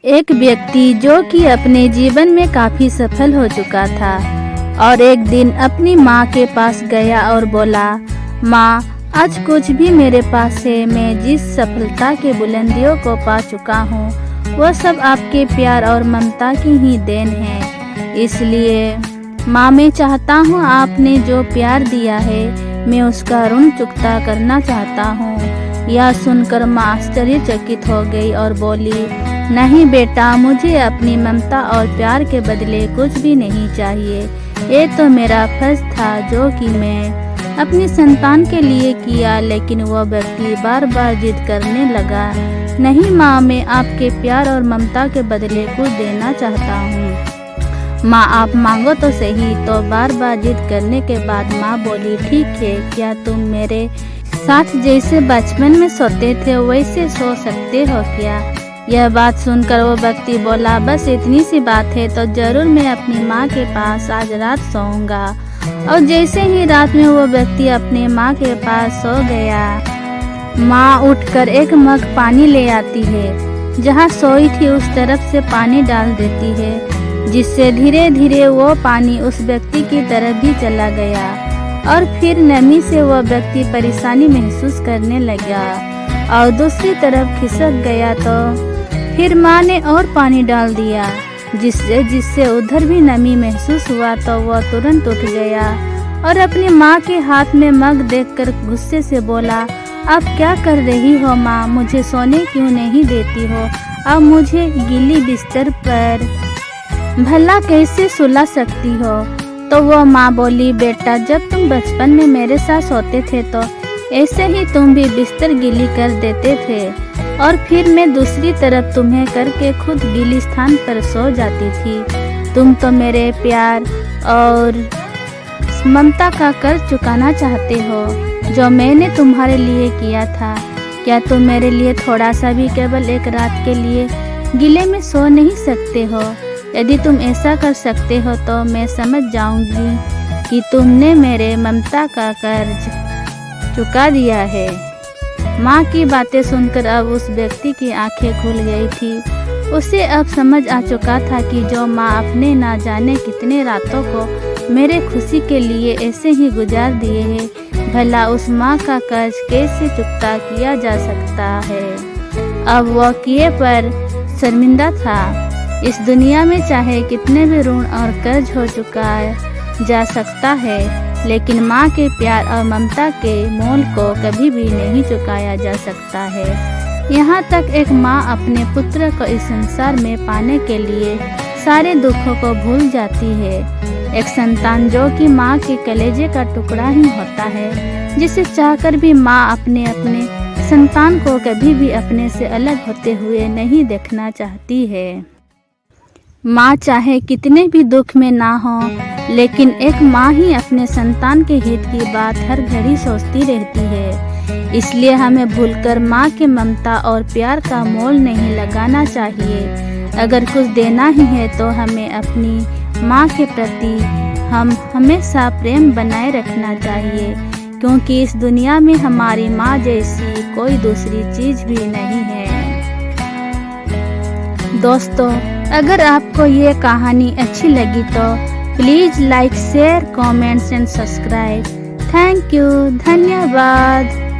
एक व्यक्ति जो कि अपने जीवन में काफी सफल हो चुका था और एक दिन अपनी माँ के पास गया और बोला, माँ, आज कुछ भी मेरे पास है, मैं जिस सफलता के बुलंदियों को पा चुका हूँ वह सब आपके प्यार और ममता की ही देन है। इसलिए माँ, मैं चाहता हूँ आपने जो प्यार दिया है मैं उसका ऋण चुकता करना चाहता हूँ। यह सुनकर माँ आश्चर्यचकित हो गई और बोली, नहीं बेटा, मुझे अपनी ममता और प्यार के बदले कुछ भी नहीं चाहिए। ये तो मेरा फर्ज था जो कि मैं अपनी संतान के लिए किया। लेकिन वह व्यक्ति बार बार जिद करने लगा, नहीं माँ, मैं आपके प्यार और ममता के बदले कुछ देना चाहता हूँ। माँ, आप मांगो तो सही। तो बार बार जिद करने के बाद माँ बोली, ठीक है, क्या तुम मेरे साथ जैसे बचपन में सोते थे वैसे सो सकते हो क्या? यह बात सुनकर वो व्यक्ति बोला, बस इतनी सी बात है तो जरूर मैं अपनी माँ के पास आज रात सोऊंगा। और जैसे ही रात में वो व्यक्ति अपने माँ के पास सो गया, माँ उठकर एक मग पानी ले आती है, जहाँ सोई थी उस तरफ से पानी डाल देती है, जिससे धीरे धीरे वो पानी उस व्यक्ति की तरफ भी चला गया और फिर नमी से वह व्यक्ति परेशानी महसूस करने लगा और दूसरी तरफ खिसक गया। तो फिर माँ ने और पानी डाल दिया, जिससे उधर भी नमी महसूस हुआ। तो वह तुरंत उठ गया और अपनी माँ के हाथ में मग देखकर गुस्से से बोला, आप क्या कर रही हो माँ? मुझे सोने क्यों नहीं देती हो? अब मुझे गीली बिस्तर पर भला कैसे सुला सकती हो? तो वो माँ बोली, बेटा, जब तुम बचपन में मेरे साथ सोते थे तो ऐसे ही तुम भी बिस्तर गीली कर देते थे और फिर मैं दूसरी तरफ तुम्हें करके खुद गीली स्थान पर सो जाती थी। तुम तो मेरे प्यार और ममता का कर्ज चुकाना चाहते हो जो मैंने तुम्हारे लिए किया था। क्या तुम मेरे लिए थोड़ा सा भी, केवल एक रात के लिए गीले में सो नहीं सकते हो? यदि तुम ऐसा कर सकते हो तो मैं समझ जाऊंगी कि तुमने मेरे ममता का कर्ज चुका दिया है। माँ की बातें सुनकर अब उस व्यक्ति की आंखें खुल गई थी। उसे अब समझ आ चुका था कि जो माँ अपने ना जाने कितने रातों को मेरे खुशी के लिए ऐसे ही गुजार दिए हैं, भला उस माँ का कर्ज कैसे चुकता किया जा सकता है। अब वह किए पर शर्मिंदा था। इस दुनिया में चाहे कितने भी ऋण और कर्ज हो चुका जा सकता है, लेकिन माँ के प्यार और ममता के मोल को कभी भी नहीं चुकाया जा सकता है। यहाँ तक एक माँ अपने पुत्र को इस संसार में पाने के लिए सारे दुखों को भूल जाती है। एक संतान जो कि माँ के कलेजे का टुकड़ा ही होता है, जिसे चाहकर भी माँ अपने संतान को कभी भी अपने से अलग होते हुए नहीं देखना चाहती है। माँ चाहे कितने भी दुख में ना हो, लेकिन एक माँ ही अपने संतान के हित की बात हर घड़ी सोचती रहती है। इसलिए हमें भूलकर माँ के ममता और प्यार का मोल नहीं लगाना चाहिए। अगर कुछ देना ही है तो हमें अपनी माँ के प्रति हम हमेशा प्रेम बनाए रखना चाहिए, क्योंकि इस दुनिया में हमारी माँ जैसी कोई दूसरी चीज भी नहीं है। दोस्तों, अगर आपको ये कहानी अच्छी लगी तो please like, share, comments and subscribe. Thank you. धन्यवाद।